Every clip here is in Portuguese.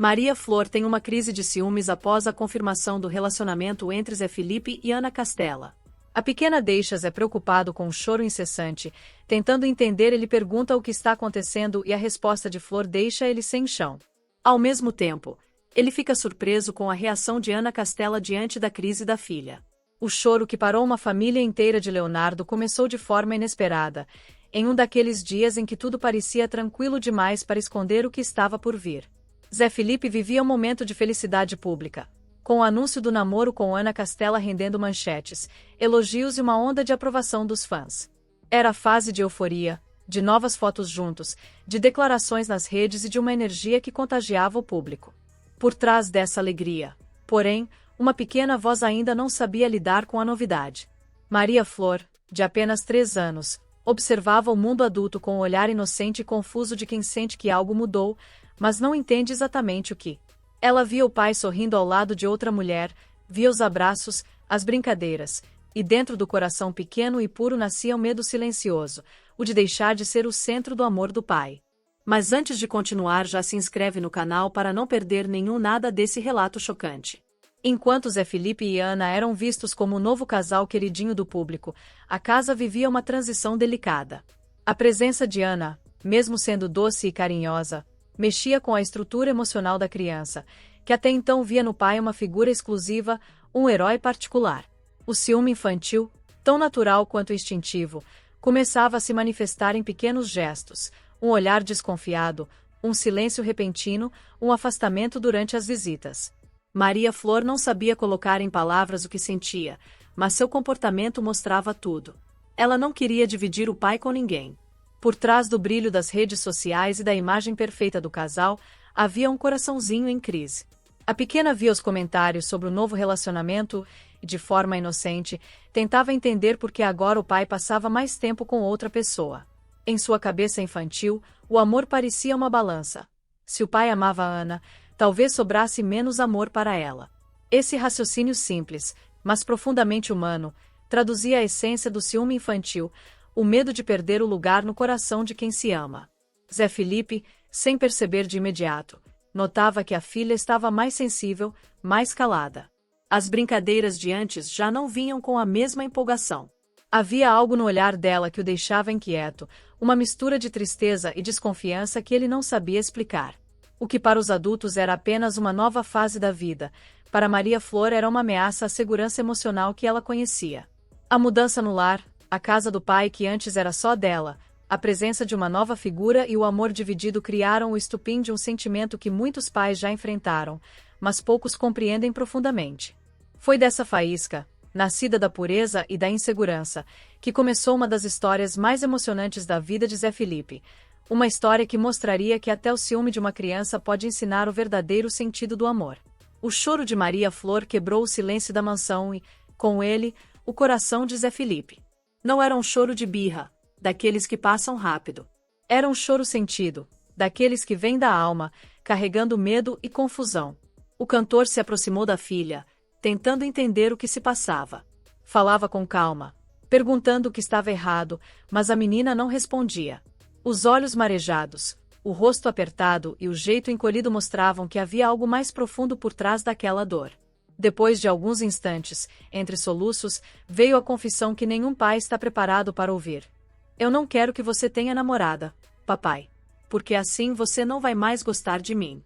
Maria Flor tem uma crise de ciúmes após a confirmação do relacionamento entre Zé Felipe e Ana Castela. A pequena deixa Zé preocupado com um choro incessante. Tentando entender, ele pergunta o que está acontecendo e a resposta de Flor deixa ele sem chão. Ao mesmo tempo, ele fica surpreso com a reação de Ana Castela diante da crise da filha. O choro que parou uma família inteira de Leonardo começou de forma inesperada, em um daqueles dias em que tudo parecia tranquilo demais para esconder o que estava por vir. Zé Felipe vivia um momento de felicidade pública, com o anúncio do namoro com Ana Castela rendendo manchetes, elogios e uma onda de aprovação dos fãs. Era a fase de euforia, de novas fotos juntos, de declarações nas redes e de uma energia que contagiava o público. Por trás dessa alegria, porém, uma pequena voz ainda não sabia lidar com a novidade. Maria Flor, de apenas 3 anos, observava o mundo adulto com o olhar inocente e confuso de quem sente que algo mudou, mas não entende exatamente o que. Ela via o pai sorrindo ao lado de outra mulher, via os abraços, as brincadeiras, e dentro do coração pequeno e puro nascia um medo silencioso, o de deixar de ser o centro do amor do pai. Mas antes de continuar, já se inscreve no canal para não perder nenhum nada desse relato chocante. Enquanto Zé Felipe e Ana eram vistos como o novo casal queridinho do público, a casa vivia uma transição delicada. A presença de Ana, mesmo sendo doce e carinhosa, mexia com a estrutura emocional da criança, que até então via no pai uma figura exclusiva, um herói particular. O ciúme infantil, tão natural quanto instintivo, começava a se manifestar em pequenos gestos, um olhar desconfiado, um silêncio repentino, um afastamento durante as visitas. Maria Flor não sabia colocar em palavras o que sentia, mas seu comportamento mostrava tudo. Ela não queria dividir o pai com ninguém. Por trás do brilho das redes sociais e da imagem perfeita do casal, havia um coraçãozinho em crise. A pequena via os comentários sobre o novo relacionamento e, de forma inocente, tentava entender por que agora o pai passava mais tempo com outra pessoa. Em sua cabeça infantil, o amor parecia uma balança. Se o pai amava Ana, talvez sobrasse menos amor para ela. Esse raciocínio simples, mas profundamente humano, traduzia a essência do ciúme infantil, o medo de perder o lugar no coração de quem se ama. Zé Felipe, sem perceber de imediato, notava que a filha estava mais sensível, mais calada. As brincadeiras de antes já não vinham com a mesma empolgação. Havia algo no olhar dela que o deixava inquieto, uma mistura de tristeza e desconfiança que ele não sabia explicar. O que para os adultos era apenas uma nova fase da vida, para Maria Flor era uma ameaça à segurança emocional que ela conhecia. A mudança no lar, a casa do pai que antes era só dela, a presença de uma nova figura e o amor dividido criaram o estupim de um sentimento que muitos pais já enfrentaram, mas poucos compreendem profundamente. Foi dessa faísca, nascida da pureza e da insegurança, que começou uma das histórias mais emocionantes da vida de Zé Felipe. Uma história que mostraria que até o ciúme de uma criança pode ensinar o verdadeiro sentido do amor. O choro de Maria Flor quebrou o silêncio da mansão e, com ele, o coração de Zé Felipe. Não era um choro de birra, daqueles que passam rápido. Era um choro sentido, daqueles que vêm da alma, carregando medo e confusão. O cantor se aproximou da filha, tentando entender o que se passava. Falava com calma, perguntando o que estava errado, mas a menina não respondia. Os olhos marejados, o rosto apertado e o jeito encolhido mostravam que havia algo mais profundo por trás daquela dor. Depois de alguns instantes, entre soluços, veio a confissão que nenhum pai está preparado para ouvir. Eu não quero que você tenha namorada, papai. Porque assim você não vai mais gostar de mim.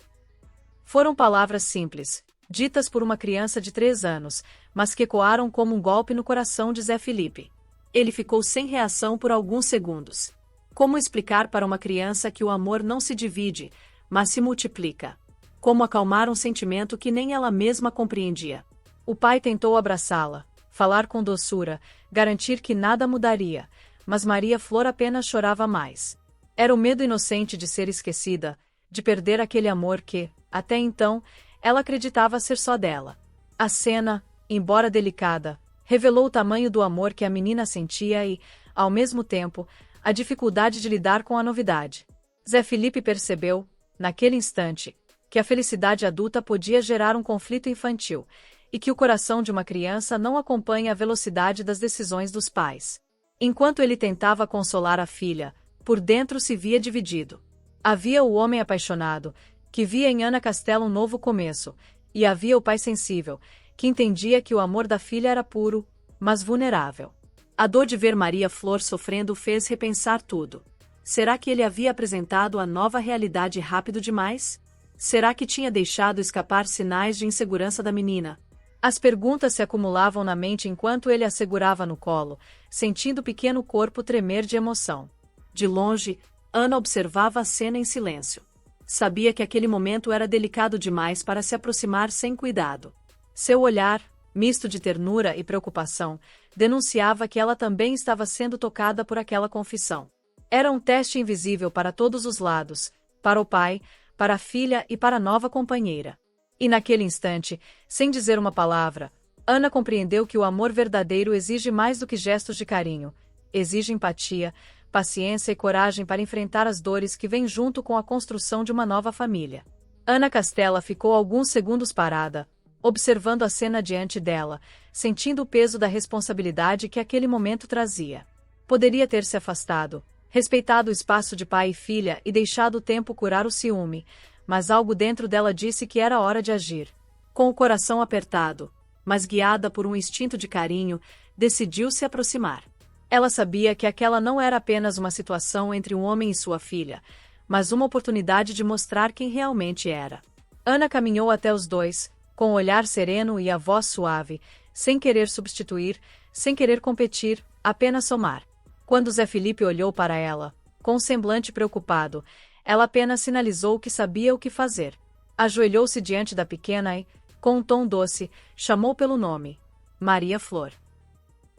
Foram palavras simples, ditas por uma criança de 3 anos, mas que ecoaram como um golpe no coração de Zé Felipe. Ele ficou sem reação por alguns segundos. Como explicar para uma criança que o amor não se divide, mas se multiplica? Como acalmar um sentimento que nem ela mesma compreendia? O pai tentou abraçá-la, falar com doçura, garantir que nada mudaria, mas Maria Flor apenas chorava mais. Era o medo inocente de ser esquecida, de perder aquele amor que, até então, ela acreditava ser só dela. A cena, embora delicada, revelou o tamanho do amor que a menina sentia e, ao mesmo tempo, a dificuldade de lidar com a novidade. Zé Felipe percebeu, naquele instante, que a felicidade adulta podia gerar um conflito infantil, e que o coração de uma criança não acompanha a velocidade das decisões dos pais. Enquanto ele tentava consolar a filha, por dentro se via dividido. Havia o homem apaixonado, que via em Ana Castela um novo começo, e havia o pai sensível, que entendia que o amor da filha era puro, mas vulnerável. A dor de ver Maria Flor sofrendo o fez repensar tudo. Será que ele havia apresentado a nova realidade rápido demais? Será que tinha deixado escapar sinais de insegurança da menina? As perguntas se acumulavam na mente enquanto ele a segurava no colo, sentindo o pequeno corpo tremer de emoção. De longe, Ana observava a cena em silêncio. Sabia que aquele momento era delicado demais para se aproximar sem cuidado. Seu olhar, misto de ternura e preocupação, denunciava que ela também estava sendo tocada por aquela confissão. Era um teste invisível para todos os lados, para o pai, para a filha e para a nova companheira. E naquele instante, sem dizer uma palavra, Ana compreendeu que o amor verdadeiro exige mais do que gestos de carinho, exige empatia, paciência e coragem para enfrentar as dores que vêm junto com a construção de uma nova família. Ana Castela ficou alguns segundos parada, observando a cena diante dela, sentindo o peso da responsabilidade que aquele momento trazia. Poderia ter se afastado, respeitado o espaço de pai e filha e deixado o tempo curar o ciúme, mas algo dentro dela disse que era hora de agir. Com o coração apertado, mas guiada por um instinto de carinho, decidiu se aproximar. Ela sabia que aquela não era apenas uma situação entre um homem e sua filha, mas uma oportunidade de mostrar quem realmente era. Ana caminhou até os dois, com o olhar sereno e a voz suave, sem querer substituir, sem querer competir, apenas somar. Quando Zé Felipe olhou para ela, com um semblante preocupado, ela apenas sinalizou que sabia o que fazer. Ajoelhou-se diante da pequena e, com um tom doce, chamou pelo nome: Maria Flor.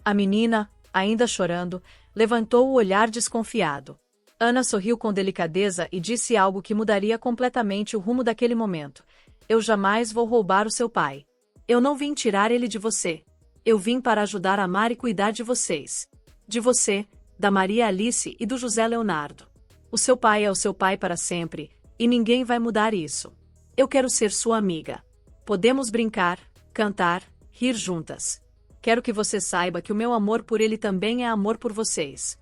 A menina, ainda chorando, levantou o olhar desconfiado. Ana sorriu com delicadeza e disse algo que mudaria completamente o rumo daquele momento: eu jamais vou roubar o seu pai. Eu não vim tirar ele de você. Eu vim para ajudar a amar e cuidar de vocês. De você, da Maria Alice e do José Leonardo. O seu pai é o seu pai para sempre, e ninguém vai mudar isso. Eu quero ser sua amiga. Podemos brincar, cantar, rir juntas. Quero que você saiba que o meu amor por ele também é amor por vocês.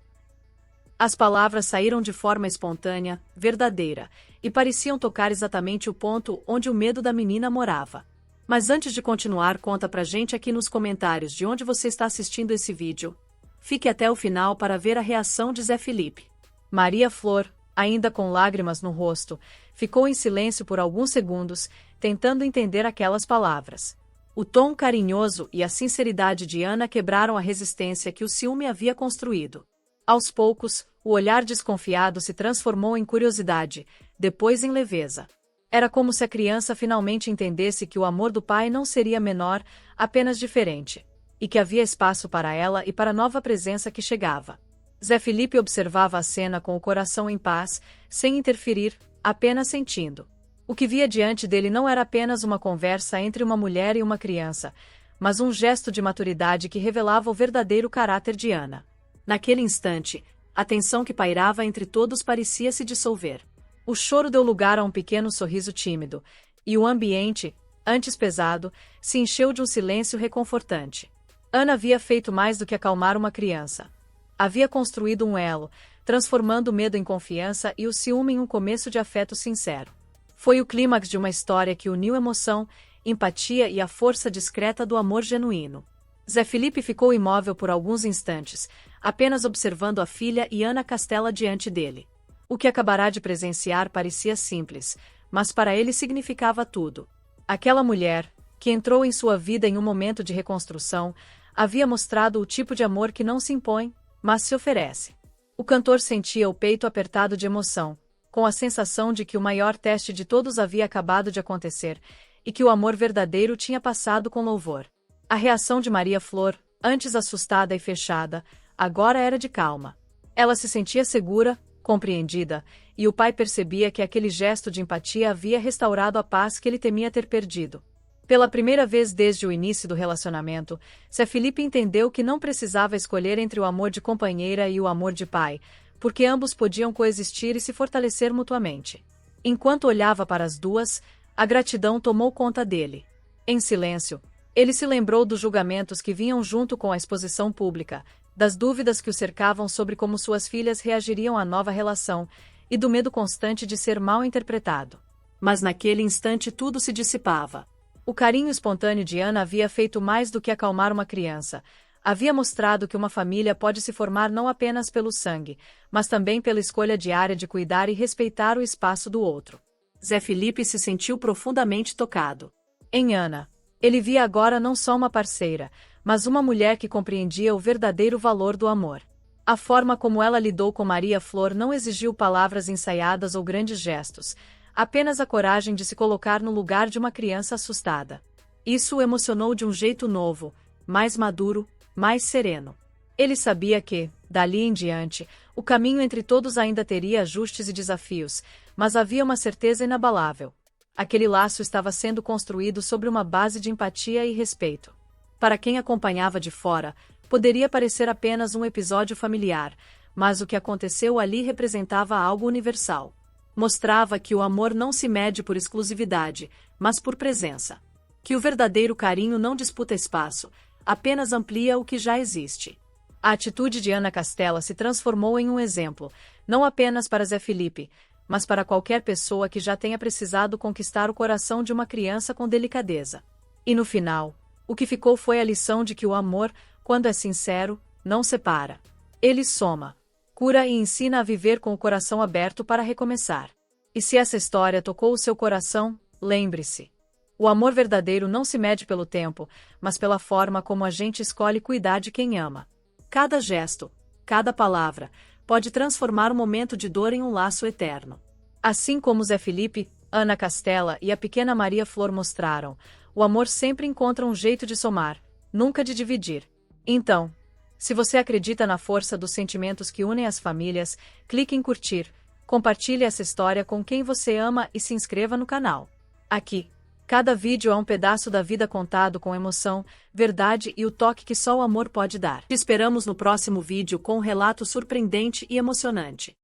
As palavras saíram de forma espontânea, verdadeira, e pareciam tocar exatamente o ponto onde o medo da menina morava. Mas antes de continuar, conta pra gente aqui nos comentários de onde você está assistindo esse vídeo. Fique até o final para ver a reação de Zé Felipe. Maria Flor, ainda com lágrimas no rosto, ficou em silêncio por alguns segundos, tentando entender aquelas palavras. O tom carinhoso e a sinceridade de Ana quebraram a resistência que o ciúme havia construído. Aos poucos, o olhar desconfiado se transformou em curiosidade, depois em leveza. Era como se a criança finalmente entendesse que o amor do pai não seria menor, apenas diferente, e que havia espaço para ela e para a nova presença que chegava. Zé Felipe observava a cena com o coração em paz, sem interferir, apenas sentindo. O que via diante dele não era apenas uma conversa entre uma mulher e uma criança, mas um gesto de maturidade que revelava o verdadeiro caráter de Ana. Naquele instante, a tensão que pairava entre todos parecia se dissolver. O choro deu lugar a um pequeno sorriso tímido, e o ambiente, antes pesado, se encheu de um silêncio reconfortante. Ana havia feito mais do que acalmar uma criança. Havia construído um elo, transformando o medo em confiança e o ciúme em um começo de afeto sincero. Foi o clímax de uma história que uniu emoção, empatia e a força discreta do amor genuíno. Zé Felipe ficou imóvel por alguns instantes, apenas observando a filha e Ana Castela diante dele. O que acabará de presenciar parecia simples, mas para ele significava tudo. Aquela mulher, que entrou em sua vida em um momento de reconstrução, havia mostrado o tipo de amor que não se impõe, mas se oferece. O cantor sentia o peito apertado de emoção, com a sensação de que o maior teste de todos havia acabado de acontecer, e que o amor verdadeiro tinha passado com louvor. A reação de Maria Flor, antes assustada e fechada, agora era de calma. Ela se sentia segura, compreendida, e o pai percebia que aquele gesto de empatia havia restaurado a paz que ele temia ter perdido. Pela primeira vez desde o início do relacionamento, Zé Felipe entendeu que não precisava escolher entre o amor de companheira e o amor de pai, porque ambos podiam coexistir e se fortalecer mutuamente. Enquanto olhava para as duas, a gratidão tomou conta dele. Em silêncio, ele se lembrou dos julgamentos que vinham junto com a exposição pública, das dúvidas que o cercavam sobre como suas filhas reagiriam à nova relação, e do medo constante de ser mal interpretado. Mas naquele instante tudo se dissipava. O carinho espontâneo de Ana havia feito mais do que acalmar uma criança. Havia mostrado que uma família pode se formar não apenas pelo sangue, mas também pela escolha diária de cuidar e respeitar o espaço do outro. Zé Felipe se sentiu profundamente tocado. Em Ana, ele via agora não só uma parceira, mas uma mulher que compreendia o verdadeiro valor do amor. A forma como ela lidou com Maria Flor não exigiu palavras ensaiadas ou grandes gestos, apenas a coragem de se colocar no lugar de uma criança assustada. Isso o emocionou de um jeito novo, mais maduro, mais sereno. Ele sabia que, dali em diante, o caminho entre todos ainda teria ajustes e desafios, mas havia uma certeza inabalável. Aquele laço estava sendo construído sobre uma base de empatia e respeito. Para quem acompanhava de fora, poderia parecer apenas um episódio familiar, mas o que aconteceu ali representava algo universal. Mostrava que o amor não se mede por exclusividade, mas por presença. Que o verdadeiro carinho não disputa espaço, apenas amplia o que já existe. A atitude de Ana Castela se transformou em um exemplo, não apenas para Zé Felipe, mas para qualquer pessoa que já tenha precisado conquistar o coração de uma criança com delicadeza. E no final, o que ficou foi a lição de que o amor, quando é sincero, não separa. Ele soma, cura e ensina a viver com o coração aberto para recomeçar. E se essa história tocou o seu coração, lembre-se. O amor verdadeiro não se mede pelo tempo, mas pela forma como a gente escolhe cuidar de quem ama. Cada gesto, cada palavra, pode transformar um momento de dor em um laço eterno. Assim como Zé Felipe, Ana Castela e a pequena Maria Flor mostraram, o amor sempre encontra um jeito de somar, nunca de dividir. Então, se você acredita na força dos sentimentos que unem as famílias, clique em curtir, compartilhe essa história com quem você ama e se inscreva no canal. Aqui, cada vídeo é um pedaço da vida contado com emoção, verdade e o toque que só o amor pode dar. Te esperamos no próximo vídeo com um relato surpreendente e emocionante.